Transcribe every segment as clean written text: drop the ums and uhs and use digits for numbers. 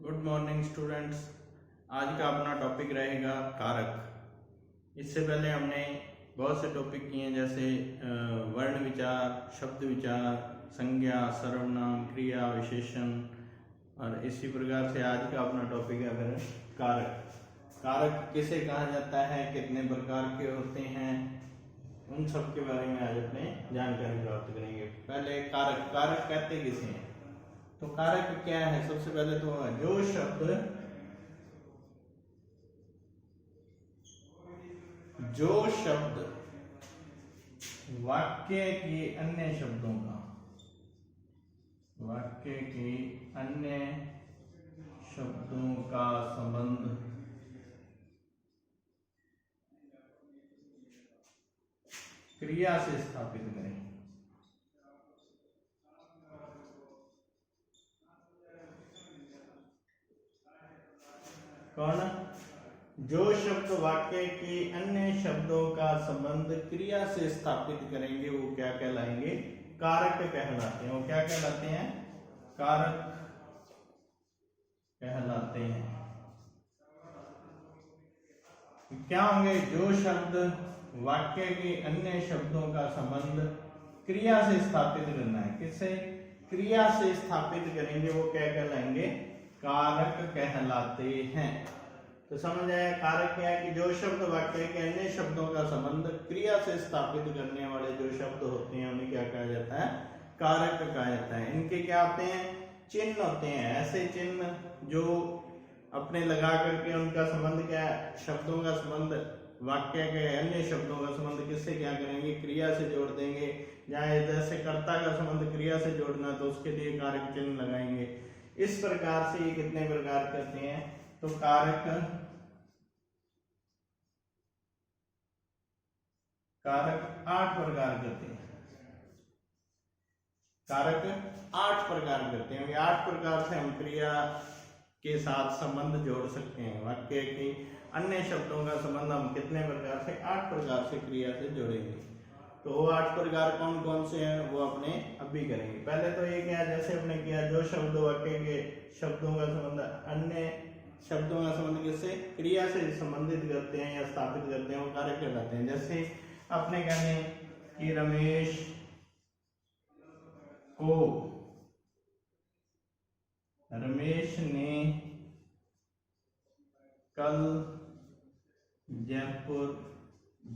Good morning students. आज का अपना टॉपिक रहेगा कारक। इससे पहले हमने बहुत से टॉपिक किए हैं, जैसे वर्ण विचार, शब्द विचार, संज्ञा, सर्वनाम, क्रिया, विशेषण, और इसी प्रकार से आज का अपना टॉपिक है फिर कारक। कारक किसे कहा जाता है, कितने प्रकार के होते हैं, उन सब के बारे में आज अपने जानकारी प्राप्त करेंगे। पहले कारक, कारक कहते किसे हैं? तो कारक क्या है? सबसे पहले तो जो शब्द वाक्य के अन्य शब्दों का संबंध क्रिया से स्थापित करें। कौन? जो शब्द वाक्य के अन्य शब्दों का संबंध क्रिया से स्थापित करेंगे वो क्या कहलाएंगे? कारक कहलाते हैं। वो क्या कहलाते हैं? कारक कहलाते हैं। क्या होंगे? जो शब्द वाक्य के अन्य शब्दों का संबंध क्रिया से स्थापित करना है। किससे? क्रिया से स्थापित करेंगे वो क्या कहलाएंगे? कारक कहलाते हैं। तो समझ आया कारक क्या है? कि जो शब्द वाक्य के अन्य शब्दों का संबंध क्रिया से स्थापित करने वाले जो शब्द होते हैं उन्हें क्या कहा जाता है? कारक कहा जाता है। इनके क्या होते हैं? चिन्ह होते हैं, ऐसे चिन्ह जो अपने लगा करके उनका संबंध क्या है? शब्दों का संबंध वाक्य के अन्य शब्दों का संबंध किससे क्या करेंगे? क्रिया से जोड़ देंगे। जैसे कर्ता का संबंध क्रिया से जोड़ना तो उसके लिए कारक चिन्ह लगाएंगे। इस प्रकार से ये कितने प्रकार करते हैं? तो कारक 8 प्रकार करते हैं। कारक 8 प्रकार करते हैं। 8 प्रकार से हम क्रिया के साथ संबंध जोड़ सकते हैं। वाक्य के अन्य शब्दों का संबंध हम कितने प्रकार से? 8 प्रकार से क्रिया से जोड़ेंगे। तो वो 8 प्रकार कौन कौन से हैं वो अपने अभी करेंगे। पहले तो ये क्या, जैसे हमने किया, जो शब्द वाक्य के शब्दों का संबंध अन्य शब्दों का संबंध किससे? क्रिया से संबंधित करते हैं या स्थापित करते हैं, वो कारक कहलाते हैं। जैसे अपने कहने कि रमेश ने कल जयपुर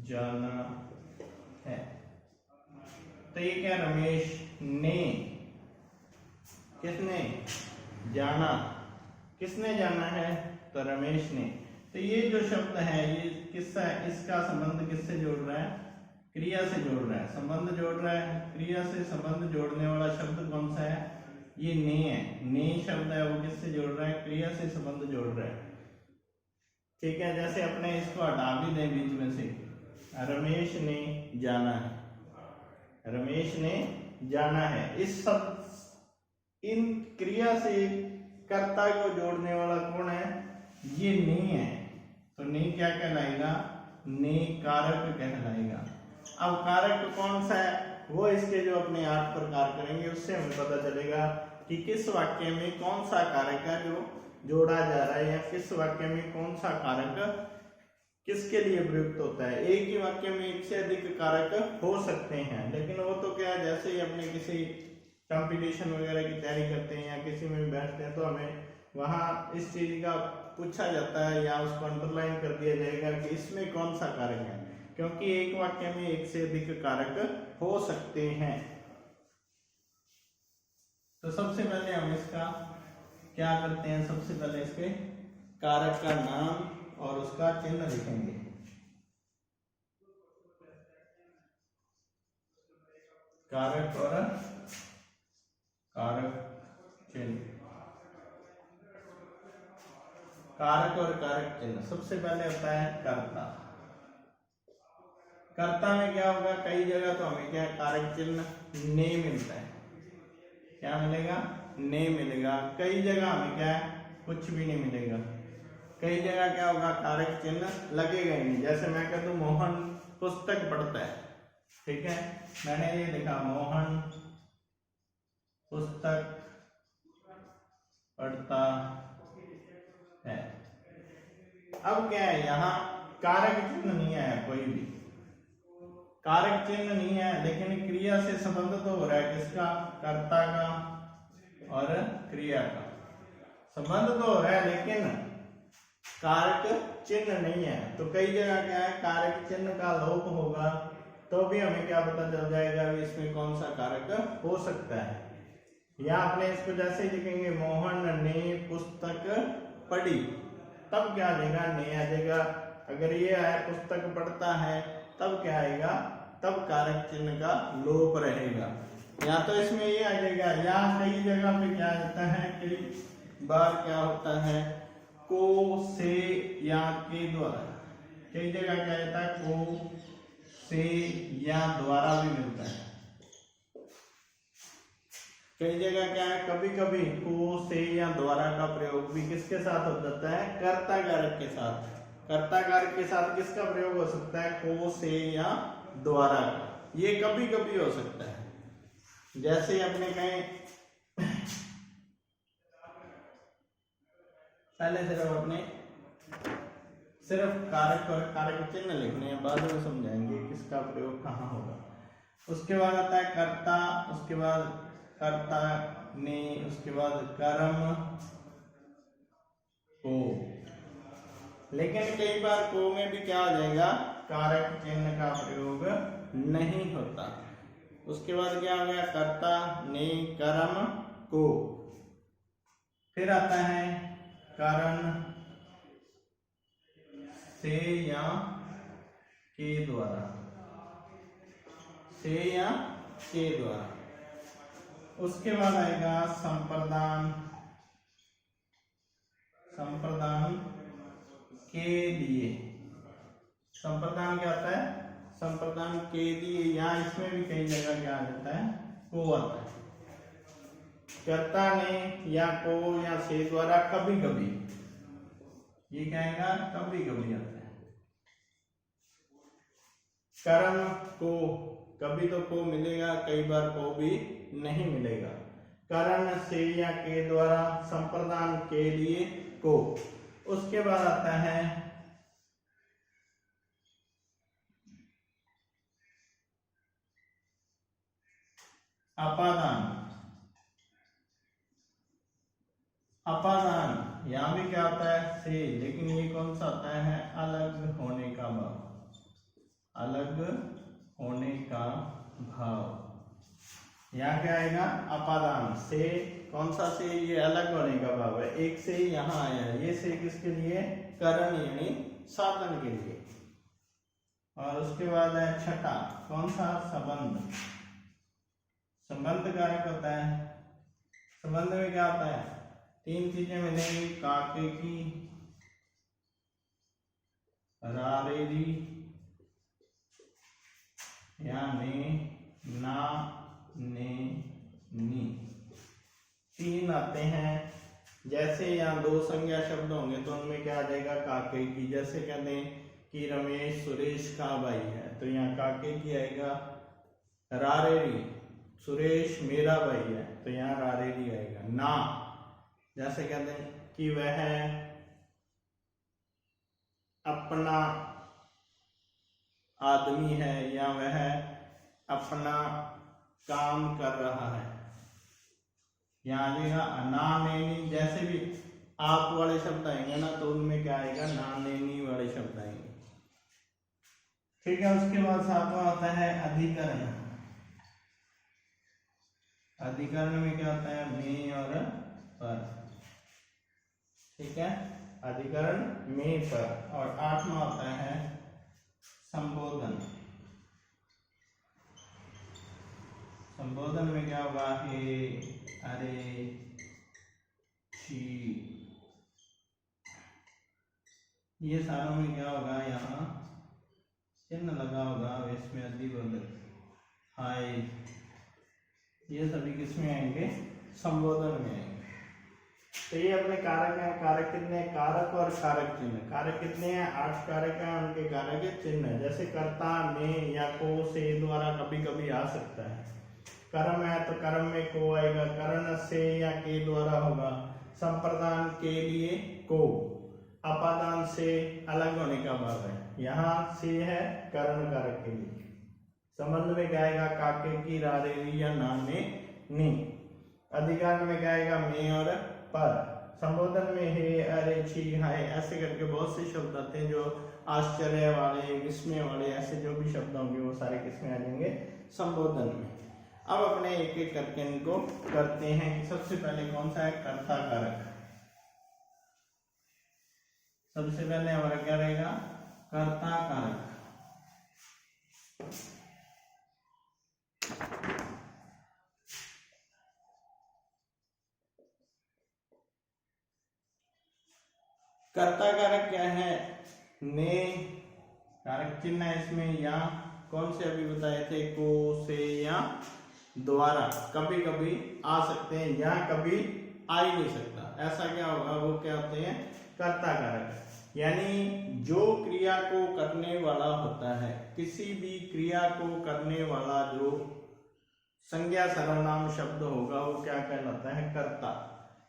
जाना है। तो ये क्या? रमेश ने, किसने जाना? किसने जाना है? तो रमेश ने। तो ये जो शब्द है ये किसका है? इसका संबंध किससे जोड़ रहा है? क्रिया से जोड़ रहा है। संबंध जोड़ रहा है क्रिया से। संबंध जोड़ने वाला शब्द कौन सा है? ये ने है। ने शब्द है वो किससे जोड़ रहा है? क्रिया से संबंध जोड़ रहा है। ठीक है, जैसे अपने इसको हटा भी दें बीच में से, रमेश ने जाना है, रमेश ने जाना है। इस सब इन क्रिया से कर्ता को जोड़ने वाला कौन है? ये ने है। तो ने क्या कहलाएगा? ने कारक कहलाएगा। अब कारक कौन सा है वो इसके जो अपने 8 प्रकार करेंगे उससे हमें पता चलेगा कि किस वाक्य में कौन सा कारक है जो जोड़ा जा रहा है, या किस वाक्य में कौन सा कारक किसके लिए प्रयुक्त होता है। एक ही वाक्य में एक से अधिक कारक हो सकते हैं, लेकिन वो तो क्या है, जैसे ही अपने किसी कंपटीशन वगैरह की तैयारी करते हैं या किसी में भी बैठते हैं तो हमें वहां इस चीज का पूछा जाता है या उसको अंडरलाइन कर दिया जाएगा कि इसमें कौन सा कारक है, क्योंकि एक वाक्य में एक से अधिक कारक हो सकते हैं। तो सबसे पहले हम इसका क्या करते हैं? सबसे पहले इसके कारक का नाम और उसका चिन्ह लिखेंगे। कारक और कारक चिन्ह, कारक और कारक चिन्ह। सबसे पहले होता है कर्ता। कर्ता में क्या होगा? कई जगह तो हमें क्या कारक चिन्ह ने मिलता है। क्या मिलेगा? ने मिलेगा। कई जगह हमें क्या है? कुछ भी नहीं मिलेगा। कई जगह क्या होगा? कारक चिन्ह लगेगा ही नहीं। जैसे मैं कह दूं मोहन पुस्तक पढ़ता है, ठीक है, मैंने ये लिखा मोहन पुस्तक पढ़ता अब क्या है, यहाँ कारक चिन्ह नहीं आया, कोई भी कारक चिन्ह नहीं है, लेकिन क्रिया से संबंध तो हो रहा है, किसका, कर्ता का और क्रिया का संबंध तो हो रहा है, लेकिन कारक चिन्ह नहीं है। तो कई जगह क्या है, कारक चिन्ह का लोप होगा तो भी हमें क्या पता चल जाएगा कि इसमें कौन सा कारक हो सकता है। या आपने इसको जैसे ही लिखेंगे, मोहन ने पुस्तक पढ़ी, तब क्या आ जाएगा, ने आ जाएगा। अगर ये आया पुस्तक पढ़ता है, तब क्या आएगा, तब कारक चिन्ह का लोप रहेगा। या तो इसमें ये आ जाएगा, या कई जगह पे क्या आता है, कई बार क्या होता है, को, से या के द्वारा, कई जगह क्या आता है, को, से या द्वारा भी मिलता है। कई जगह क्या है, कभी कभी को, से या द्वारा का प्रयोग भी किसके साथ हो जाता है, कर्ता कारक के साथ। कर्ता कारक के साथ किसका प्रयोग हो सकता है, को, से या द्वारा का। ये कभी कभी हो सकता है। जैसे अपने कहें, पहले सिर्फ कारक और कारक चिन्ह लिखने हैं, बाद में समझाएंगे किसका प्रयोग कहाँ होगा। उसके बाद आता है कर्ता, उसके बाद कर्ता ने, उसके बाद कर्म को। लेकिन कई बार को में भी क्या हो जाएगा, कारक चिन्ह का प्रयोग नहीं होता। उसके बाद क्या हो गया, कर्ता ने, कर्म को। फिर आता है कारण से या के द्वारा, से या के द्वारा। उसके बाद आएगा संप्रदान, संप्रदान के लिए। संप्रदान क्या आता है, संप्रदान के लिए। या इसमें भी कई जगह क्या आ जाता है, को आता है। कर्ता ने या को या से द्वारा कभी कभी, ये क्या आएगा, कभी कभी आता है। कर्म को, कभी तो को मिलेगा, कई बार को भी नहीं मिलेगा। कारण से या के द्वारा, संप्रदान के लिए को। उसके बाद आता है अपादान। अपादान यहां भी क्या आता है, से, लेकिन ये कौन सा आता है, अलग होने का भाव, अलग होने का भाव। यहाँ क्या आएगा, अपादान से, कौन सा से, ये अलग होने का भाव है। एक से यहाँ आया है, ये से किसके लिए, करण यानी साधन के लिए। और उसके बाद है छठा, कौन सा, संबंध। संबंध कारक होता है। संबंध में क्या होता है, तीन चीजें मिलेंगी, काके की, रारेरी या ने, ना, ने, नी, तीन आते हैं। जैसे यहाँ दो संज्ञा शब्द होंगे तो उनमें क्या आ जाएगा, काके की। जैसे कहते हैं कि रमेश सुरेश का भाई है, तो यहाँ काके की आएगा। रारेरी, सुरेश मेरा भाई है, तो यहाँ रारेरी आएगा। ना, जैसे कहते हैं कि वह अपना आदमी है, या वह अपना काम कर रहा है, यहाँ आएगा ना, नैनी। जैसे भी आप वाले शब्द आएंगे ना, तो उनमें क्या आएगा, ना, नैनी वाले शब्द आएंगे। ठीक है। उसके बाद सातवां आता है अधिकरण। अधिकरण में क्या होता है, में और पर। ठीक है, अधिकरण में, पर। और आठवां आता है संबोधन। संबोधन में क्या होगा, हे, अरे, छी, ये सारों में क्या होगा, यहाँ चिन्ह लगा होगा, इसमें अधिबोधक, हाय, ये सभी किसमें आएंगे, संबोधन में आएंगे। तो ये अपने कारक हैं। कारक कितने हैं, कारक और कारक चिन्ह। कारक कितने हैं, 8 कारक हैं, उनके कारक चिन्ह। जैसे कर्ता, में या को, से द्वारा कभी कभी आ सकता है। कर्म है तो कर्म में को आएगा, करण से या के द्वारा होगा। संप्रदान के लिए को। अपादान से अलग होने का भाव है। यहाँ से है करण कारक के लिए। संबंध में क्या आएगा, काके की रारेली या नाम में नी। अधिकार में क्या आएगा, में और पर। संबोधन में हे, अरे, छी, हाय, ऐसे करके बहुत से शब्द आते हैं जो आश्चर्य वाले, विस्मय वाले, ऐसे जो भी शब्द होंगे वो सारे किसमें आ जाएंगे, संबोधन में। अब अपने एक एक करके इनको करते हैं। सबसे पहले कौन सा है, कर्ता कारक। सबसे पहले हमारा क्या रहेगा, कर्ता कारक। कर्ता कारक क्या है, ने, कारक चिन्ह है इसमें, या कौन से अभी बताए थे, को, से या द्वारा। कभी कभी आ सकते हैं या कभी आ ही नहीं सकता, ऐसा क्या होगा, वो क्या होते हैं, कर्ता कारक। यानी जो क्रिया को करने वाला होता है, किसी भी क्रिया को करने वाला जो संज्ञा सर्वनाम शब्द होगा वो क्या कहलाता है, कर्ता।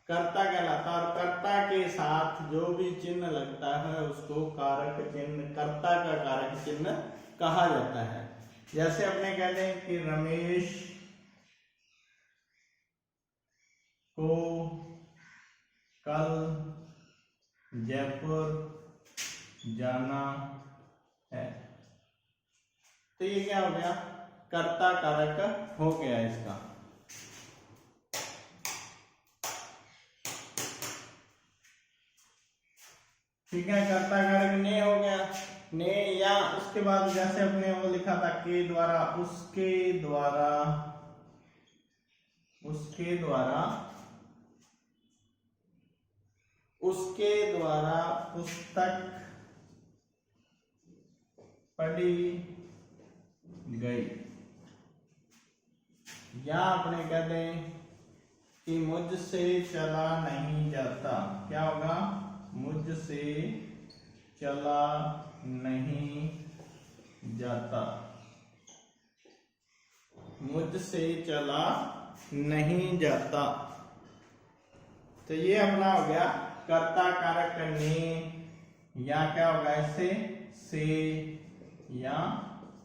कर्ता कहलाता है। और कर्ता के साथ जो भी चिन्ह लगता है उसको कारक चिन्ह, कर्ता का कारक चिन्ह कहा जाता है। जैसे अपने कह दें कि रमेश को कल जयपुर जाना है, तो ये क्या हो गया, कर्ता कारक हो गया इसका। ठीक है, कर्ता कारक ने हो गया, ने, या उसके बाद जैसे अपने वो लिखा था के द्वारा, उसके द्वारा, उसके द्वारा, उसके द्वारा पुस्तक पढ़ी गई। या अपने कह दें कि मुझसे चला नहीं जाता, क्या होगा, मुझसे चला नहीं जाता, मुझसे चला नहीं जाता। तो ये अपना हो गया कर्ता कारक ने, या क्या होगा इससे, से या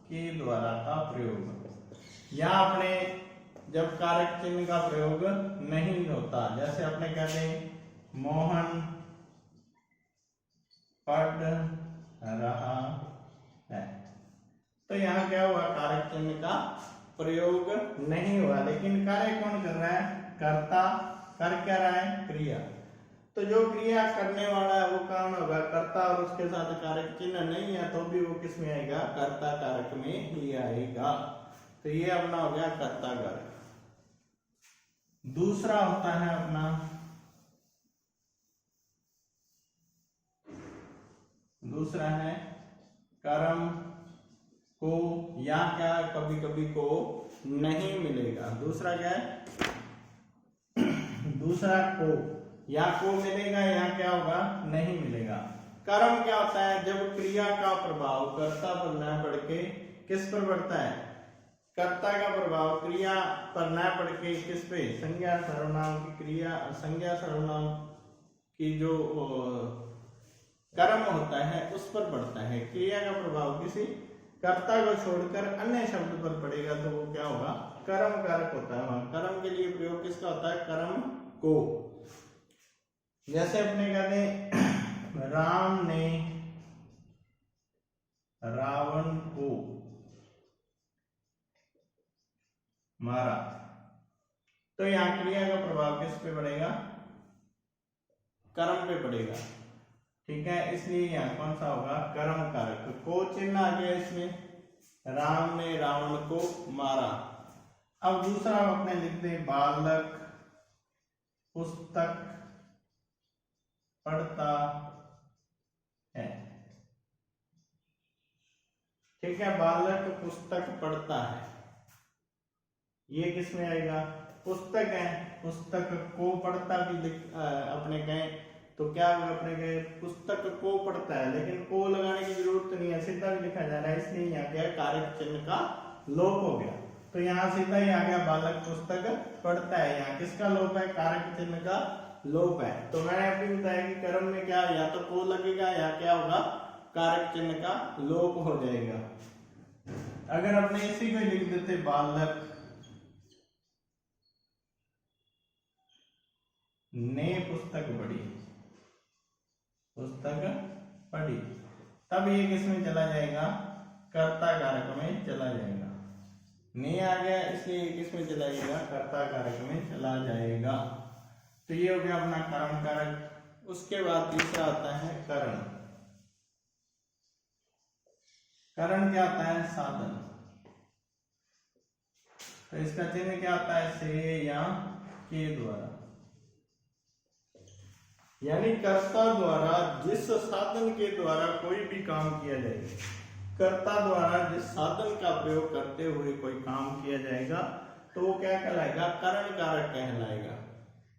के द्वारा का प्रयोग। या अपने जब कारक चिन्ह का प्रयोग नहीं होता, जैसे अपने कहते हैं मोहन पढ़ रहा है, तो यहाँ क्या हुआ, कारक चिन्ह का प्रयोग नहीं हुआ, लेकिन कार्य कौन कर रहा है, कर्ता कर क्या रहा है, क्रिया। तो जो क्रिया करने वाला है वो कौन होगा, कर्ता, और उसके साथ कारक चिन्ह नहीं है तो भी वो किस में आएगा, कर्ता कारक में ही आएगा। तो ये अपना हो गया कर्ता कारक। दूसरा होता है अपना दूसरा है कर्म को, या क्या कभी कभी को नहीं मिलेगा। दूसरा क्या है, दूसरा को, या को मिलेगा या क्या होगा, नहीं मिलेगा। कर्म क्या होता है, जब क्रिया का प्रभाव कर्ता पर न पड़ के किस पर पड़ता है, कर्ता का प्रभाव क्रिया पर न पड़ के किस पे, संज्ञा सर्वनाम की क्रिया, संज्ञा सर्वनाम की जो कर्म होता है उस पर पड़ता है। क्रिया का प्रभाव किसी कर्ता को छोड़कर अन्य शब्द पर पड़ेगा तो वो क्या होगा, कर्म कारक होता है। वहां कर्म के लिए प्रयोग किसका होता है, कर्म को। जैसे अपने कहते हैं राम ने रावण को मारा, तो यहाँ क्रिया का प्रभाव किस पे पड़ेगा, कर्म पे पड़ेगा। ठीक है, इसलिए यहाँ कौन सा होगा, कर्म कारक। को चिन्ह आ गया इसमें, राम ने रावण को मारा। अब दूसरा अपने लिखते हैं बालक पुस्तक पढ़ता है। ठीक है, बालक पुस्तक पढ़ता है, ये किस में आएगा, पुस्तक है, पुस्तक को पढ़ता भी अपने कहें तो क्या होगा, अपने कहे पुस्तक को पढ़ता है, लेकिन को लगाने की जरूरत नहीं है, सीधा भी लिखा जा रहा है, इसलिए यहाँ क्या कारक चिन्ह का लोप हो गया। तो यहाँ सीधा ही आ गया बालक पुस्तक पढ़ता है, यहाँ किसका लोप है, कारक चिन्ह का लोप है। तो मैंने अभी बताया कि कर्म में क्या या तो को लगेगा या क्या होगा, कारक चिन्ह का लोप हो जाएगा। अगर अपने इसी को लिख देते बालक ने पुस्तक पढ़ी, पुस्तक पढ़ी, तब ये किस में चला जाएगा, कर्ता कारक में चला जाएगा। ने आ गया इसलिए किस में चला जाएगा, कर्ता कारक में चला जाएगा। तो ये हो गया अपना कर्म कारक। उसके बाद तीसरा आता है करण। करण क्या आता है, साधन। तो इसका चिन्ह क्या आता है, से या के द्वारा, यानी कर्ता द्वारा जिस साधन के द्वारा कोई भी काम किया जाएगा, कर्ता द्वारा जिस साधन का प्रयोग करते हुए कोई काम किया जाएगा तो वो क्या कहलाएगा, करण कारक कहलाएगा।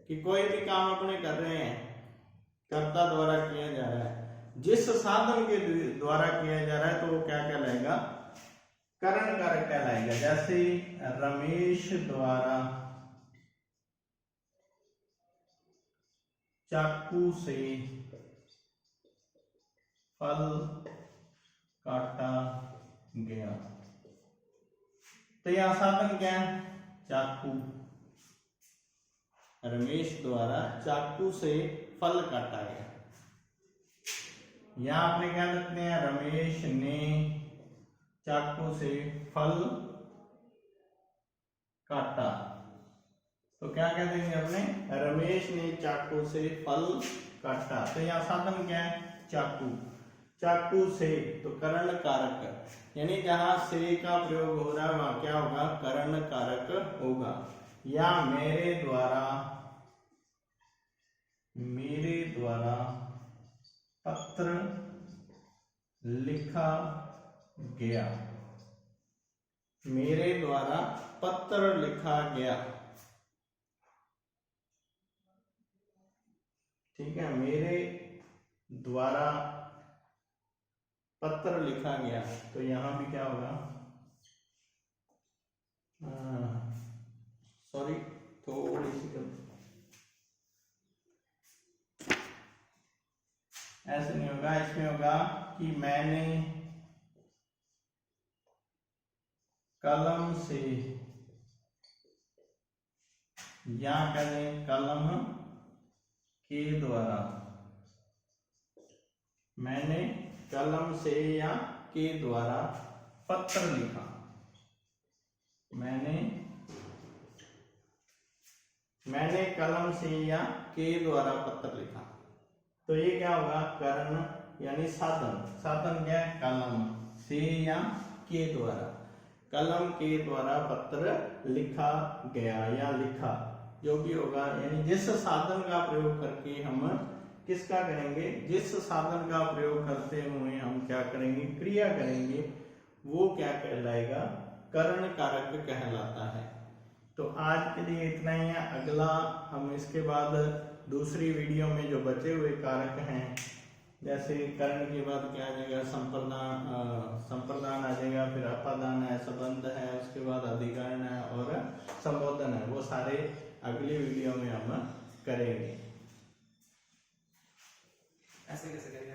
कि कोई भी काम अपने कर रहे हैं, कर्ता द्वारा किया जा रहा है, जिस साधन के द्वारा किया जा रहा है तो वो क्या कहलाएगा, करण कारक कहलाएगा। जैसे रमेश द्वारा चाकू से फल काटा गया, तो यह साधन क्या है, चाकू। रमेश द्वारा चाकू से फल काटा गया। यहां आपने क्या लिखते हैं, रमेश ने चाकू से फल काटा, तो क्या कह देंगे अपने, रमेश ने चाकू से फल काटा। तो यह साधन क्या है, चाकू। चाकू से तो करण कारक, यानी जहां से का प्रयोग हो रहा है वहां क्या होगा, करण कारक होगा। या मेरे द्वारा पत्र लिखा गया, मेरे द्वारा पत्र लिखा गया, ठीक है, मेरे द्वारा पत्र लिखा गया। तो यहां भी क्या होगा, सॉरी थोड़ी सी ऐसे नहीं होगा, इसमें होगा कि मैंने कलम से, या करें कलम के द्वारा, मैंने कलम से या के द्वारा पत्र लिखा, मैंने कलम से या के द्वारा पत्र लिखा। तो ये क्या होगा, करण यानी साधन। साधन क्या है, कलम से या के द्वारा, कलम के द्वारा पत्र लिखा गया या लिखा, जो भी होगा, यानी जिस साधन का प्रयोग करके हम किसका करेंगे, जिस साधन का प्रयोग करते हुए हम क्या करेंगे, क्रिया करेंगे, वो क्या कहलाएगा, करण कारक कहलाता है। तो आज के लिए इतना ही है। अगला हम इसके बाद दूसरी वीडियो में जो बचे हुए कारक हैं, जैसे करण के बाद क्या आ जाएगा, संप्रदान आ जाएगा, फिर अपादान है, संबंध है, उसके बाद अधिकरण है और संबोधन है, वो सारे अगली वीडियो में हम करेंगे। ऐसे कैसे करेंगे।